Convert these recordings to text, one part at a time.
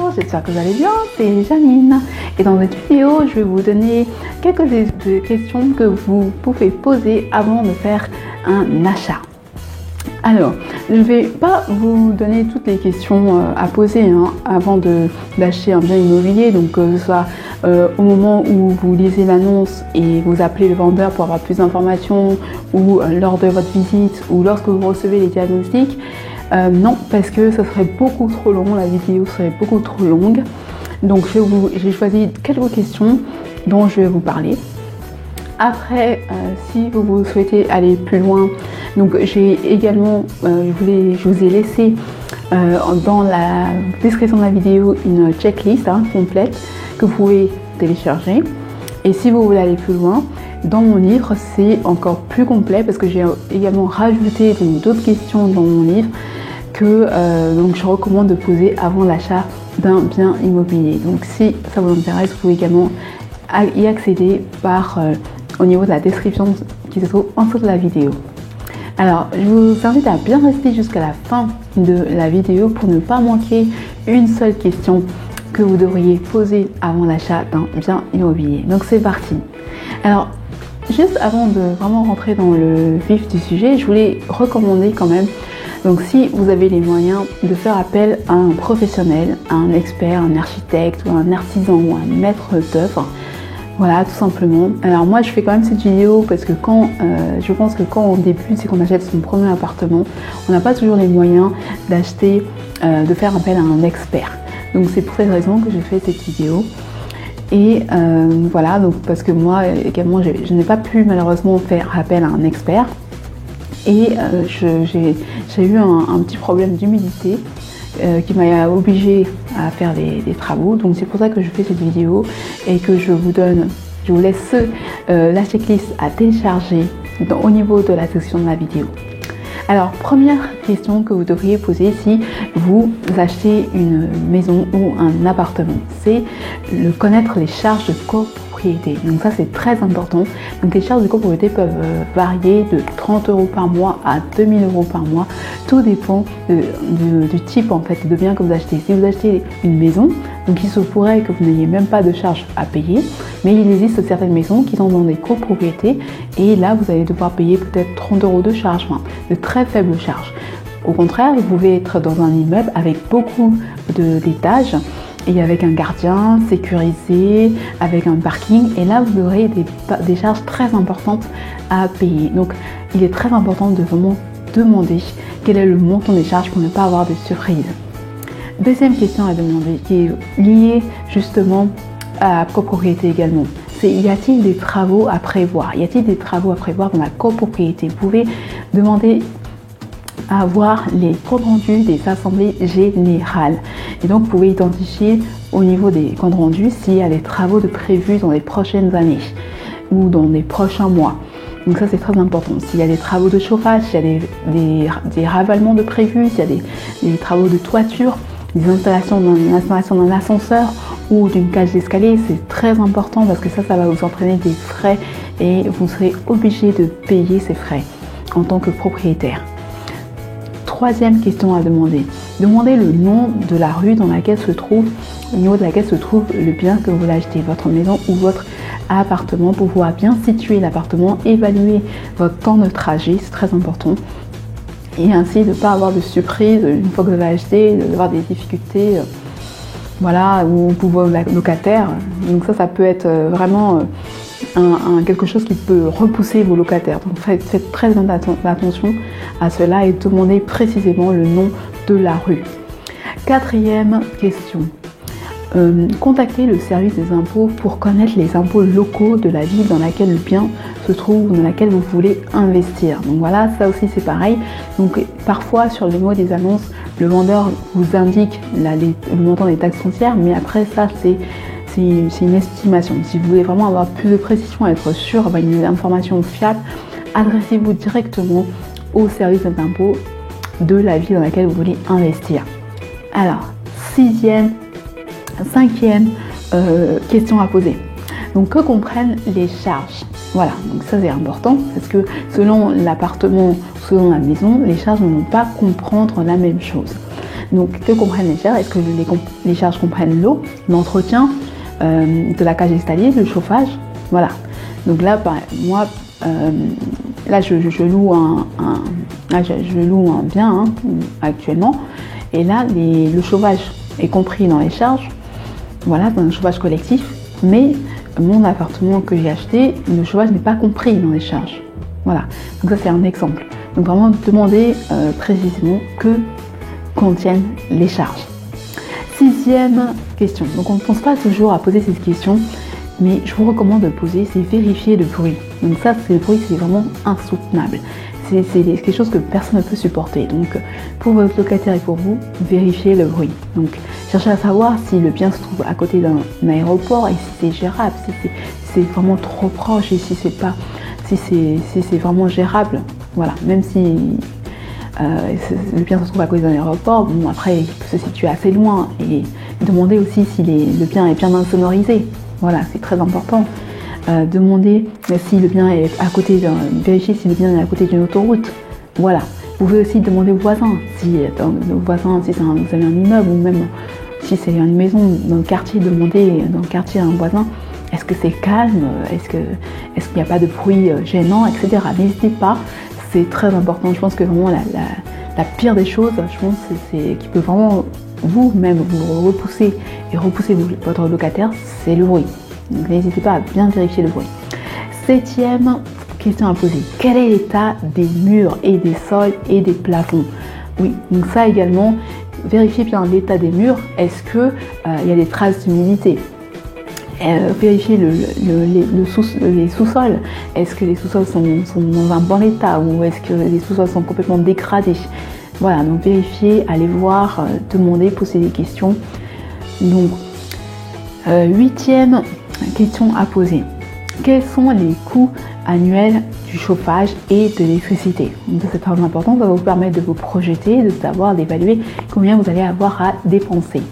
Bonjour, j'espère que vous allez bien, c'est Janine et dans cette vidéo je vais vous donner quelques questions que vous pouvez poser avant de faire un achat. Alors, je ne vais pas vous donner toutes les questions à poser avant d'acheter un bien immobilier, donc que ce soit au moment où vous lisez l'annonce et vous appelez le vendeur pour avoir plus d'informations, ou lors de votre visite, ou lorsque vous recevez les diagnostics. Non, parce que ça serait beaucoup trop long, la vidéo serait beaucoup trop longue. Donc j'ai choisi quelques questions dont je vais vous parler. Après, si vous souhaitez aller plus loin, donc j'ai également, je vous ai laissé dans la description de la vidéo une checklist complète que vous pouvez télécharger. Et si vous voulez aller plus loin, dans mon livre, c'est encore plus complet parce que j'ai également rajouté d'autres questions dans mon livre que donc je recommande de poser avant l'achat d'un bien immobilier. Donc si ça vous intéresse, vous pouvez également y accéder au niveau de la description qui se trouve en dessous de la vidéo. Alors, je vous invite à bien rester jusqu'à la fin de la vidéo pour ne pas manquer une seule question que vous devriez poser avant l'achat d'un bien immobilier. Donc c'est parti. Alors, juste avant de vraiment rentrer dans le vif du sujet, je voulais recommander quand même, donc si vous avez les moyens de faire appel à un professionnel, à un expert, un architecte ou un artisan ou un maître d'œuvre, voilà, tout simplement. Alors moi je fais quand même cette vidéo parce que je pense que quand on débute, c'est qu'on achète son premier appartement, on n'a pas toujours les moyens d'acheter, de faire appel à un expert. Donc c'est pour cette raison que j'ai fait cette vidéo. Et voilà, donc parce que moi également je n'ai pas pu malheureusement faire appel à un expert. Et j'ai eu un petit problème d'humidité qui m'a obligée à faire des travaux. Donc c'est pour ça que je fais cette vidéo et que je vous laisse la checklist à télécharger au niveau de la section de la vidéo. Alors, première question que vous devriez poser si vous achetez une maison ou un appartement, c'est de connaître les charges de copropriété. Donc ça, c'est très important. Donc les charges de copropriété peuvent varier de 30 € par mois à 2000 € par mois. Tout dépend du type en fait de bien que vous achetez. Si vous achetez une maison, donc il se pourrait que vous n'ayez même pas de charges à payer, mais il existe certaines maisons qui sont dans des copropriétés et là vous allez devoir payer peut-être 30 € de charges, de très faibles charges. Au contraire, vous pouvez être dans un immeuble avec beaucoup d'étages et avec un gardien sécurisé, avec un parking, et là vous aurez des charges très importantes à payer. Donc il est très important de vraiment demander quel est le montant des charges pour ne pas avoir de surprise. Deuxième question à demander qui est liée justement à la copropriété également. C'est y a-t-il des travaux à prévoir? Y a-t-il des travaux à prévoir dans la copropriété? Vous pouvez demander à voir les comptes rendus des assemblées générales. Et donc vous pouvez identifier au niveau des comptes rendus s'il y a des travaux de prévus dans les prochaines années ou dans les prochains mois. Donc ça c'est très important. S'il y a des travaux de chauffage, s'il y a des ravalements de prévus, s'il y a des travaux de toiture, des installations d'un ascenseur ou d'une cage d'escalier, c'est très important parce que ça va vous entraîner des frais et vous serez obligé de payer ces frais en tant que propriétaire. Troisième question à demander. Demandez le nom de la rue dans laquelle se trouve, au niveau de laquelle se trouve le bien que vous voulez acheter, votre maison ou votre appartement, pour pouvoir bien situer l'appartement, évaluer votre temps de trajet, c'est très important. Et ainsi de ne pas avoir de surprise une fois que vous avez acheté, d'avoir des difficultés voilà, ou pour vos locataires. Donc ça peut être vraiment quelque chose qui peut repousser vos locataires. Donc faites très attention à cela et demandez précisément le nom de la rue. Quatrième question. Contactez le service des impôts pour connaître les impôts locaux de la ville dans laquelle le bien se trouve ou dans laquelle vous voulez investir. Donc voilà, ça aussi c'est pareil. Donc parfois sur le mot des annonces, le vendeur vous indique le montant des taxes foncières, mais après ça c'est une estimation. Si vous voulez vraiment avoir plus de précision, être sûr d'avoir une information fiable, adressez-vous directement au service des impôts de la ville dans laquelle vous voulez investir. Alors, cinquième question à poser. Donc que comprennent les charges? Voilà, donc ça c'est important parce que selon l'appartement, selon la maison, les charges ne vont pas comprendre la même chose. Donc, que comprennent les charges? Est-ce que les charges comprennent l'eau, l'entretien de la cage d'escalier, le chauffage? Voilà. Donc là, moi, là, je loue un bien hein, actuellement. Et là, le chauffage est compris dans les charges. Voilà, dans le chauffage collectif. Mais mon appartement que j'ai acheté, le chauffage n'est pas compris dans les charges. Voilà. Donc ça, c'est un exemple. Donc vraiment, demandez précisément que contiennent les charges. 6e question. Donc on ne pense pas toujours à poser cette question, mais je vous recommande de poser, c'est vérifier le bruit. Donc ça, le bruit, c'est vraiment insoutenable. C'est quelque chose que personne ne peut supporter. Donc pour votre locataire et pour vous, vérifiez le bruit. Donc cherchez à savoir si le bien se trouve à côté d'un aéroport et si c'est gérable, si c'est vraiment trop proche et si c'est vraiment gérable. Voilà, même si le bien se trouve à côté d'un aéroport, bon après il peut se situer assez loin et demandez aussi si le bien est bien insonorisé. Voilà, c'est très important. Demandez si le bien est à côté vérifiez si le bien est à côté d'une autoroute. Voilà. Vous pouvez aussi demander aux voisins, si vous avez un immeuble ou même si c'est une maison dans le quartier, demandez dans le quartier à un voisin, est-ce que c'est calme, est-ce qu'il n'y a pas de bruit gênant, etc. N'hésitez pas, c'est très important. Je pense que vraiment la pire des choses, je pense, c'est qui peut vraiment vous-même vous repousser et repousser votre locataire, c'est le bruit. Donc n'hésitez pas à bien vérifier le bruit. 7e question à poser. Quel est l'état des murs et des sols et des plafonds? Oui, donc ça également, vérifiez bien l'état des murs. Est-ce que il y a des traces d'humidité? Vérifiez les sous-sols. Est-ce que les sous-sols sont dans un bon état ou est-ce que les sous-sols sont complètement dégradés? Voilà, donc vérifiez, allez voir, demandez, posez des questions. Donc, 8e question à poser. Quels sont les coûts annuels du chauffage et de l'électricité? Donc c'est très important, ça va vous permettre de vous projeter, de savoir, d'évaluer combien vous allez avoir à dépenser.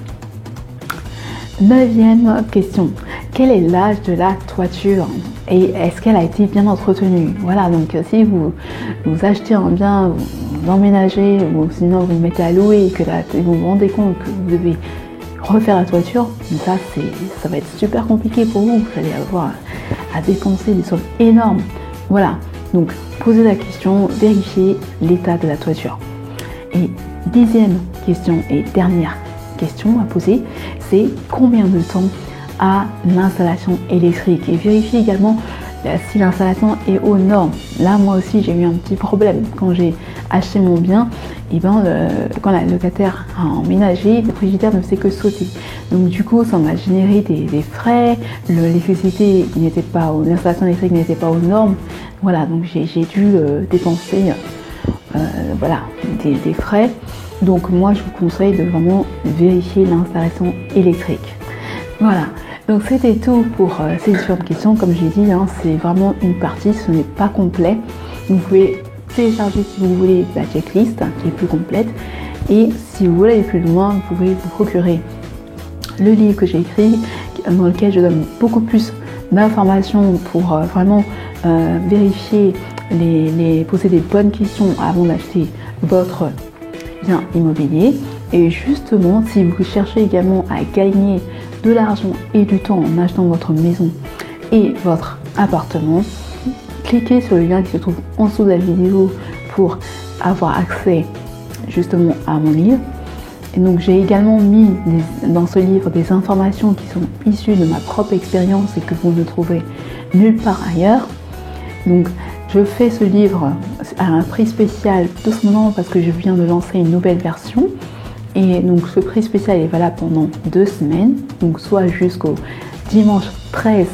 9e question. Quel est l'âge de la toiture et est-ce qu'elle a été bien entretenue? Voilà, donc si vous achetez un bien, vous emménagez ou sinon vous mettez à louer et que vous vous rendez compte que vous devez refaire la toiture, ça va être super compliqué pour vous. Vous allez avoir à dépenser des sommes énormes. Voilà, donc posez la question, vérifiez l'état de la toiture. Et 10e question et dernière question à poser, c'est combien de temps à l'installation électrique et vérifiez également si l'installation est aux normes. Là, moi aussi, j'ai eu un petit problème quand j'ai acheté mon bien. Et quand la locataire a emménagé, le frigidaire ne faisait que sauter. Donc du coup, ça m'a généré des frais. L'électricité n'était pas, l'installation électrique n'était pas aux normes. Voilà, donc j'ai dû dépenser voilà, des frais. Donc moi, je vous conseille de vraiment vérifier l'installation électrique. Voilà. Donc c'était tout pour ces différentes questions. Comme j'ai dit, hein, c'est vraiment une partie, ce n'est pas complet. Vous pouvez télécharger si vous voulez la checklist qui est plus complète. Et si vous voulez aller plus loin, vous pouvez vous procurer le livre que j'ai écrit, dans lequel je donne beaucoup plus d'informations pour vraiment vérifier, poser des bonnes questions avant d'acheter votre bien immobilier. Et justement, si vous cherchez également à gagner de l'argent et du temps en achetant votre maison et votre appartement, cliquez sur le lien qui se trouve en dessous de la vidéo pour avoir accès justement à mon livre. Et donc j'ai également mis dans ce livre des informations qui sont issues de ma propre expérience et que vous ne trouverez nulle part ailleurs. Donc je fais ce livre à un prix spécial tout simplement parce que je viens de lancer une nouvelle version. Et donc ce prix spécial est valable pendant 2 semaines, donc soit jusqu'au dimanche 13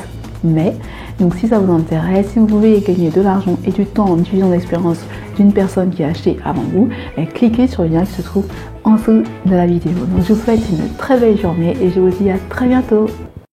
mai. Donc si ça vous intéresse, si vous voulez gagner de l'argent et du temps en utilisant l'expérience d'une personne qui a acheté avant vous, cliquez sur le lien qui se trouve en dessous de la vidéo. Donc je vous souhaite une très belle journée et je vous dis à très bientôt.